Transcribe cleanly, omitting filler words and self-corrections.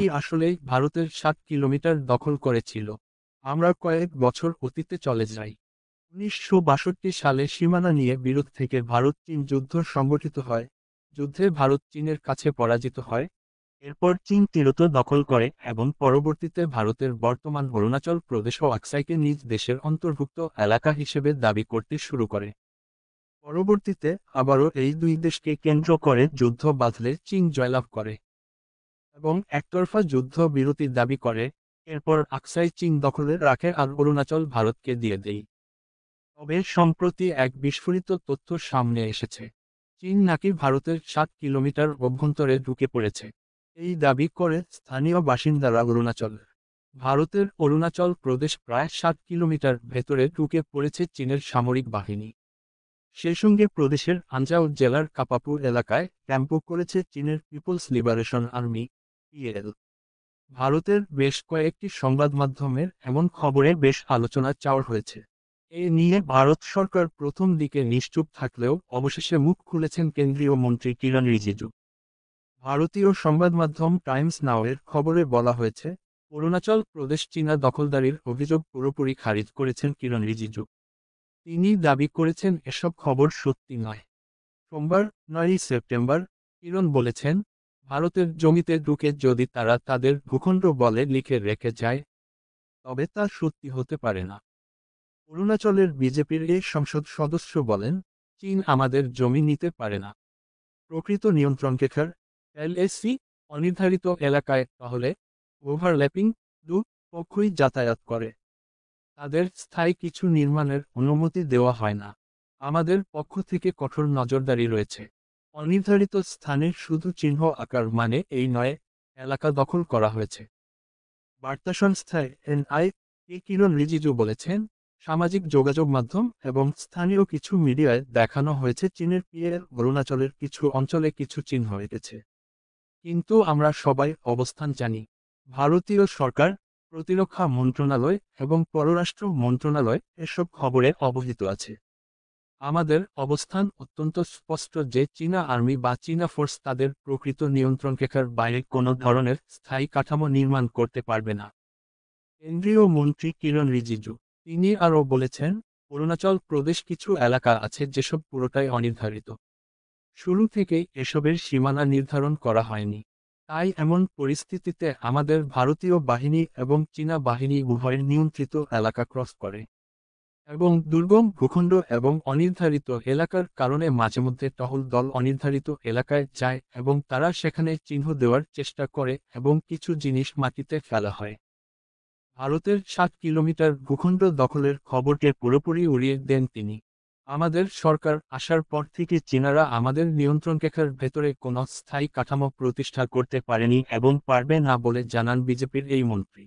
কি আসলেই ভারতের 7 কিলোমিটার দখল করেছিল? আমরা কয়েক বছর অতীতে চলে যাই। 1962 সালে সীমানা নিয়ে বিরোধ থেকে ভারত-চীন যুদ্ধ সংগঠিত হয়। যুদ্ধে ভারত চীনের কাছে পরাজিত হয়। এরপর চীন তীরত দখল করে এবং পরবর্তীতে ভারতের বর্তমান অরুণাচল প্রদেশ ও আকসাইকে নিজ দেশের অন্তর্ভুক্ত এলাকা হিসেবে দাবি করতে শুরু করে। পরবর্তীতে আবারও এই দুই দেশকে কেন্দ্র করে যুদ্ধ বাঁধলে চীন জয়লাভ করে এবং একতরফা যুদ্ধ বিরতির দাবি করে। এরপর আকসাই চীন দখলে রাখে আর অরুণাচল ভারতকে দিয়ে দেয়। তবে সম্প্রতি এক বিস্ফোরিত তথ্য সামনে এসেছে। চীন নাকি ভারতের 7 কিলোমিটার অভ্যন্তরে ঢুকে পড়েছে। এই দাবি করে স্থানীয় বাসিন্দারা অরুণাচলের। ভারতের অরুণাচল প্রদেশ প্রায় 7 কিলোমিটার ভেতরে ঢুকে পড়েছে চীনের সামরিক বাহিনী। সেই সঙ্গে প্রদেশের আনজাও জেলার কাপাপু এলাকায় ক্যাম্পও করেছে চীনের পিপলস লিবারেশন আর্মি পিএল। ভারতের বেশ কয়েকটি সংবাদ মাধ্যমের এমন খবরে বেশ আলোচনা চাওয়া হয়েছে। এ নিয়ে ভারত সরকার প্রথম দিকে নিশ্চুপ থাকলেও অবশেষে মুখ খুলেছেন কেন্দ্রীয় মন্ত্রী কিরণ রিজিজু। ভারতীয় সংবাদ মাধ্যম টাইমস নাওয়ের খবরে বলা হয়েছে, অরুণাচল প্রদেশ চীনা দখলদারির অভিযোগ পুরোপুরি খারিজ করেছেন কিরণ রিজিজু। তিনি দাবি করেছেন এসব খবর সত্যি নয়। সোমবার 9 সেপ্টেম্বর কিরণ বলেছেন, ভারতের জমিতে ঢুকে যদি তারা তাদের ভূখণ্ড বলে লিখে রেখে যায়, তবে তা সত্যি হতে পারে না। অরুণাচলের বিজেপির এই সংসদ সদস্য বলেন, চীন আমাদের জমি নিতে পারে না। প্রকৃত নিয়ন্ত্রণরেখার এলএসি অনির্ধারিত এলাকায় তাহলে ওভারল্যাপিং দু পক্ষই যাতায়াত করে। তাদের স্থায়ী কিছু নির্মাণের অনুমতি দেওয়া হয় না। আমাদের পক্ষ থেকে কঠোর নজরদারি রয়েছে। অনির্ধারিত স্থানের শুধু চিহ্ন আকার মানে এই নয়, এলাকা দখল করা হয়েছে। বার্তা সংস্থায় এনআই কে কিরণ রিজিজু বলেছেন, সামাজিক যোগাযোগ মাধ্যম এবং স্থানীয় কিছু মিডিয়ায় দেখানো হয়েছে চীনের পিএল অরুণাচলের কিছু অঞ্চলে কিছু চিহ্ন এঁকেছে। কিন্তু আমরা সবাই অবস্থান জানি। ভারতীয় সরকার, প্রতিরক্ষা মন্ত্রণালয় এবং পররাষ্ট্র মন্ত্রণালয় এসব খবরে অবহিত আছে। আমাদের অবস্থান অত্যন্ত স্পষ্ট যে চীনা আর্মি বা চীনা ফোর্স তাদের প্রকৃত নিয়ন্ত্রণরেখার বাইরে কোনো ধরনের স্থায়ী কাঠামো নির্মাণ করতে পারবে না। কেন্দ্রীয় মন্ত্রী কিরণ রিজিজু তিনি আরও বলেছেন, অরুণাচল প্রদেশ কিছু এলাকা আছে যেসব পুরোটাই অনির্ধারিত। শুরু থেকেই এসবের সীমানা নির্ধারণ করা হয়নি। তাই এমন পরিস্থিতিতে আমাদের ভারতীয় বাহিনী এবং চীনা বাহিনী উভয়ের নিয়ন্ত্রিত এলাকা ক্রস করে এবং দুর্গম ভূখণ্ড এবং অনির্ধারিত এলাকার কারণে মাঝেমধ্যে টহল দল অনির্ধারিত এলাকায় যায় এবং তারা সেখানে চিহ্ন দেওয়ার চেষ্টা করে এবং কিছু জিনিস মাটিতে ফেলা হয়। ভারতের 7 কিলোমিটার ভূখণ্ড দখলের খবরকে পুরোপুরি উড়িয়ে দেন তিনি। আমাদের সরকার আসার পর থেকে চীনারা আমাদের নিয়ন্ত্রণরেখার ভেতরে কোনো স্থায়ী কাঠামো প্রতিষ্ঠা করতে পারেনি এবং পারবে না বলে জানান বিজেপির এই মন্ত্রী।